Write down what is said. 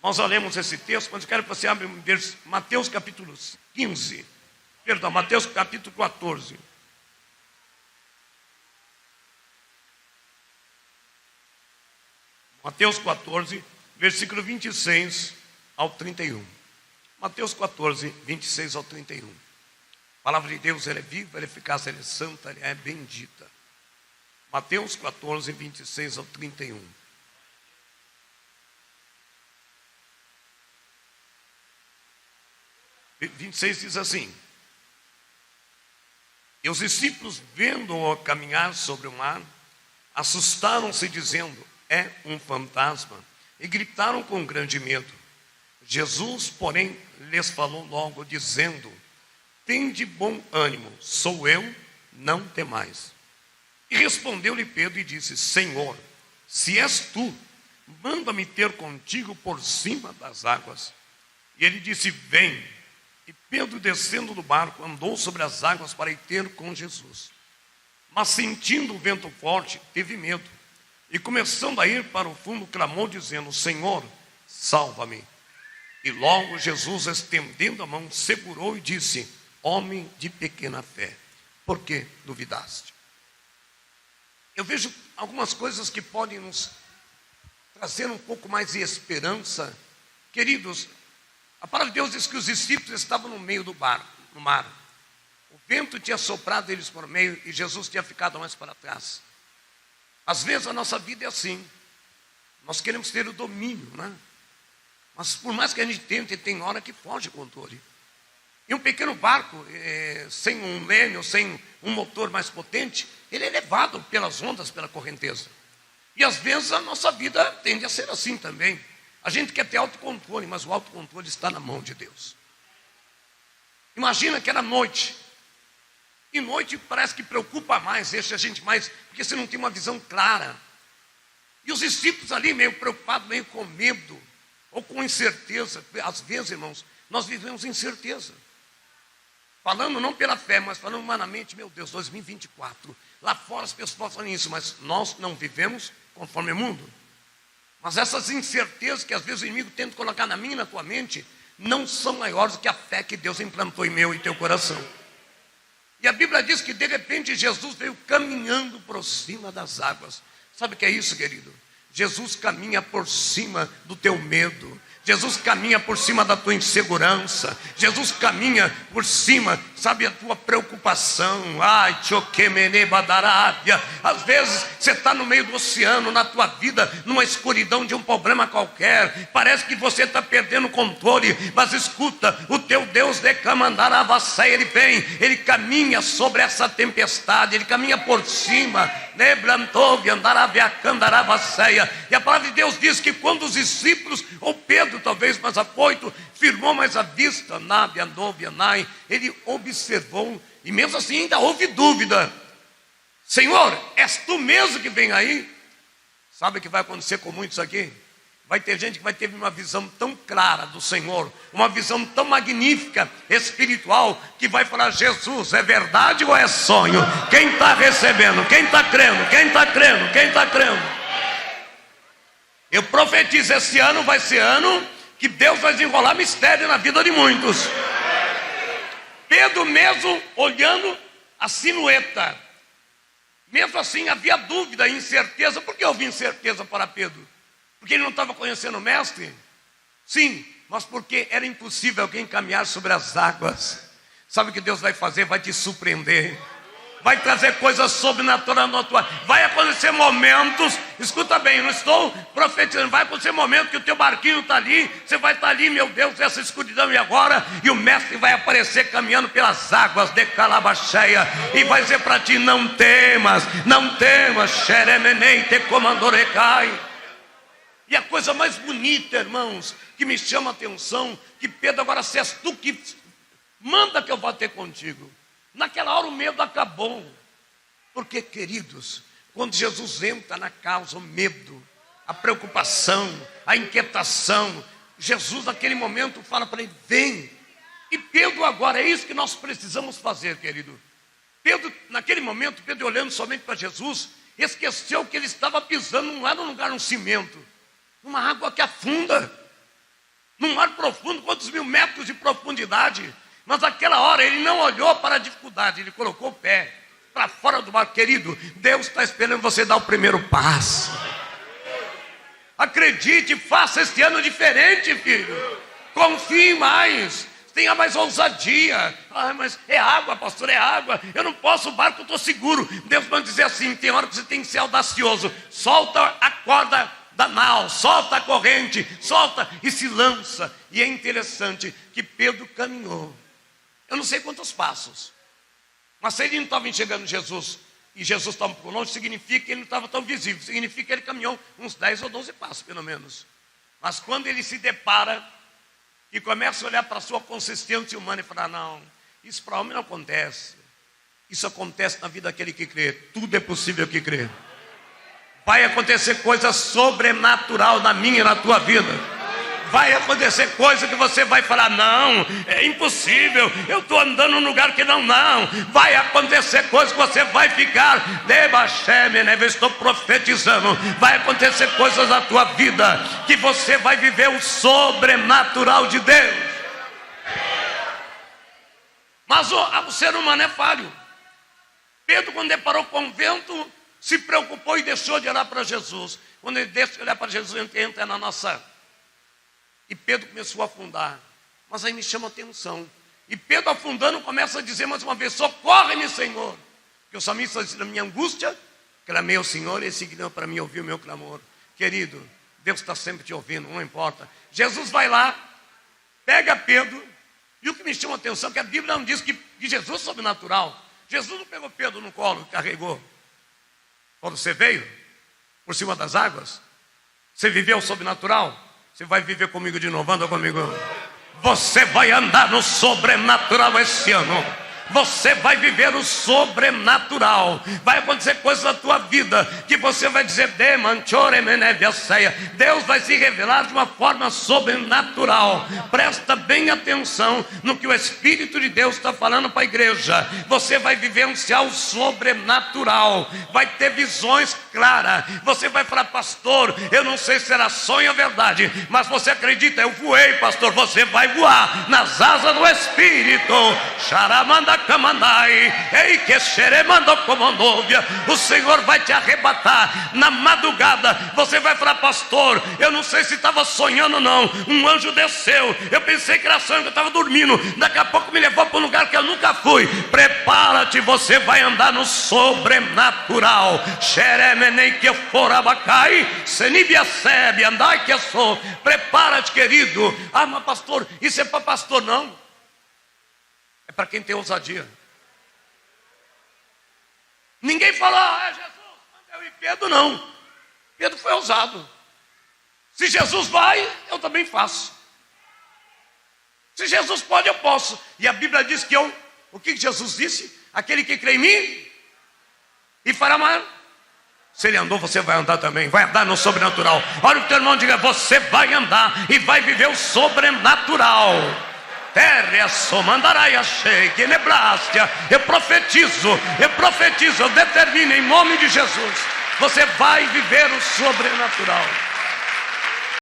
Nós já lemos esse texto, mas eu quero que você abra Mateus capítulo 15. Perdão, Mateus capítulo 14. Mateus 14, versículo 26 ao 31. Mateus 14, 26 ao 31. A palavra de Deus, ela é viva, ela é eficaz, ela é santa, ela é bendita. Mateus 14, 26 ao 31. E 26 diz assim: E os discípulos, vendo-o caminhar sobre o mar, assustaram-se, dizendo: é um fantasma, e gritaram com grande medo. Jesus, porém, lhes falou logo, dizendo: tende bom ânimo, sou eu, não temais. E respondeu-lhe Pedro e disse: Senhor, se és tu, manda-me ter contigo por cima das águas. E ele disse: vem. E Pedro, descendo do barco, andou sobre as águas para ir ter com Jesus. Mas sentindo o vento forte, teve medo. E começando a ir para o fundo, clamou, dizendo: Senhor, salva-me. E logo Jesus, estendendo a mão, segurou e disse: homem de pequena fé, por que duvidaste? Eu vejo algumas coisas que podem nos trazer um pouco mais de esperança. Queridos, a palavra de Deus diz que os discípulos estavam no meio do no mar. O vento tinha soprado eles por meio e Jesus tinha ficado mais para trás. Às vezes a nossa vida é assim. Nós queremos ter o domínio, né? Mas por mais que a gente tente, tem hora que foge o controle. E um pequeno barco, sem um leme, sem um motor mais potente, ele é levado pelas ondas, pela correnteza. E às vezes a nossa vida tende a ser assim também. A gente quer ter autocontrole, mas o autocontrole está na mão de Deus. Imagina que era noite. E noite parece que preocupa mais, deixa a gente mais, porque você não tem uma visão clara. E os discípulos ali meio preocupados, meio com medo, ou com incerteza. Às vezes, irmãos, nós vivemos incerteza. Falando não pela fé, mas falando humanamente, meu Deus, 2024. Lá fora as pessoas falam isso, mas nós não vivemos conforme o mundo. Mas essas incertezas que às vezes o inimigo tenta colocar na minha e na tua mente, não são maiores do que a fé que Deus implantou em meu e teu coração. E a Bíblia diz que de repente Jesus veio caminhando por cima das águas. Sabe o que é isso, querido? Jesus caminha por cima do teu medo. Jesus caminha por cima da tua insegurança. Jesus caminha por cima, sabe, a tua preocupação. Ai, tchoquemene badarábia. Às vezes você está no meio do oceano, na tua vida, numa escuridão de um problema qualquer. Parece que você está perdendo o controle. Mas escuta, o teu Deus decamandaravasseia, ele vem, ele caminha sobre essa tempestade, ele caminha por cima. E a palavra de Deus diz que quando os discípulos, ou Pedro talvez mais afoito, firmou mais a vista, ele observou, e mesmo assim ainda houve dúvida. Senhor, és tu mesmo que vem aí? Sabe o que vai acontecer com muitos aqui? Vai ter gente que vai ter uma visão tão clara do Senhor, uma visão tão magnífica, espiritual, que vai falar: Jesus, é verdade ou é sonho? Quem está recebendo? Quem está crendo? Quem está crendo? Quem está crendo? Eu profetizo, esse ano vai ser ano que Deus vai desenrolar mistério na vida de muitos. Pedro mesmo olhando a silhueta, mesmo assim havia dúvida e incerteza. Por que houve incerteza para Pedro? Porque ele não estava conhecendo o mestre? Sim, mas porque era impossível alguém caminhar sobre as águas. Sabe o que Deus vai fazer? Vai te surpreender. Vai trazer coisas sobrenaturais na tua. Vai acontecer momentos, escuta bem, eu não estou profetizando. Vai acontecer momentos que o teu barquinho está ali. Você vai estar ali, meu Deus, essa escuridão e agora. E o mestre vai aparecer caminhando pelas águas de Calabacheia. E vai dizer para ti: não temas, não temas, xeremenei te comandorecai. E a coisa mais bonita, irmãos, que me chama a atenção, que Pedro, agora se és tu que manda que eu vá ter contigo. Naquela hora o medo acabou. Porque, queridos, quando Jesus entra na casa, o medo, a preocupação, a inquietação, Jesus naquele momento fala para ele: vem. E Pedro agora, é isso que nós precisamos fazer, querido. Pedro, naquele momento, Pedro olhando somente para Jesus, esqueceu que ele estava pisando, não era um lugar, um cimento, uma água que afunda. profundo, quantos mil metros de profundidade. Mas naquela hora ele não olhou para a dificuldade, ele colocou o pé para fora do mar. Querido, Deus está esperando você dar o primeiro passo. Acredite, faça este ano diferente, filho. Confie mais, tenha mais ousadia. Mas é água, pastor, é água. Eu não posso, o barco, eu estou seguro. Deus vai dizer assim: tem hora que você tem que ser audacioso. Solta a corda da nau, solta a corrente, solta e se lança. E é interessante que Pedro caminhou, eu não sei quantos passos, mas se ele não estava enxergando Jesus e Jesus estava por longe, significa que ele não estava tão visível, significa que ele caminhou uns 10 ou 12 passos pelo menos. Mas quando ele se depara e começa a olhar para a sua consistência humana e falar: não, isso para homem não acontece, isso acontece na vida daquele que crê. Tudo é possível que crê. Vai acontecer coisa sobrenatural na minha e na tua vida. Vai acontecer coisa que você vai falar: não, é impossível, eu estou andando num lugar que não. Vai acontecer coisa que você vai ficar, eu estou profetizando. Vai acontecer coisas na tua vida que você vai viver o sobrenatural de Deus. Mas o ser humano é falho. Pedro, quando deparou com o vento, se preocupou e deixou de olhar para Jesus. Quando ele deixa de olhar para Jesus, entra na nossa... E Pedro começou a afundar. Mas aí me chama a atenção. E Pedro, afundando, começa a dizer mais uma vez: socorre-me, Senhor. Porque o salmista diz: na minha angústia, clamei ao Senhor, e Ele se inclinou para mim e ouviu o meu clamor. Querido, Deus está sempre te ouvindo, não importa. Jesus vai lá, pega Pedro. E o que me chama a atenção é que a Bíblia não diz que Jesus é sobrenatural. Jesus não pegou Pedro no colo, carregou. Quando você veio por cima das águas, você viveu o sobrenatural. Você vai viver comigo de novo, anda comigo. Você vai andar no sobrenatural esse ano. Você vai viver o sobrenatural. Vai acontecer coisas na tua vida que você vai dizer: Deus vai se revelar de uma forma sobrenatural. Presta bem atenção no que o Espírito de Deus está falando para a igreja. Você vai vivenciar o sobrenatural. Vai ter visões claras. Você vai falar: pastor, eu não sei se era sonho ou verdade, mas você acredita? Eu voei, pastor. Você vai voar nas asas do Espírito. Charamanda Camandai, ei que xeremando comandovia. O Senhor vai te arrebatar na madrugada. Você vai falar: pastor, eu não sei se estava sonhando ou não. Um anjo desceu, eu pensei que era sonho, que eu estava dormindo. Daqui a pouco me levou para um lugar que eu nunca fui. Prepara-te, você vai andar no sobrenatural. Xeremenei que forabacai, senibia sebe, andai que sou. Prepara-te, querido. Ah, mas pastor, isso é para pastor? Não, é para quem tem ousadia. Ninguém falou: é Jesus, eu e Pedro. Não, Pedro foi ousado. Se Jesus vai, eu também faço. Se Jesus pode, eu posso. E a Bíblia diz que o que Jesus disse? Aquele que crê em mim e fará mais. Se ele andou, você vai andar também. Vai andar no sobrenatural. Olha o teu irmão, diga: você vai andar e vai viver o sobrenatural. Eu profetizo, eu determino em nome de Jesus: você vai viver o sobrenatural.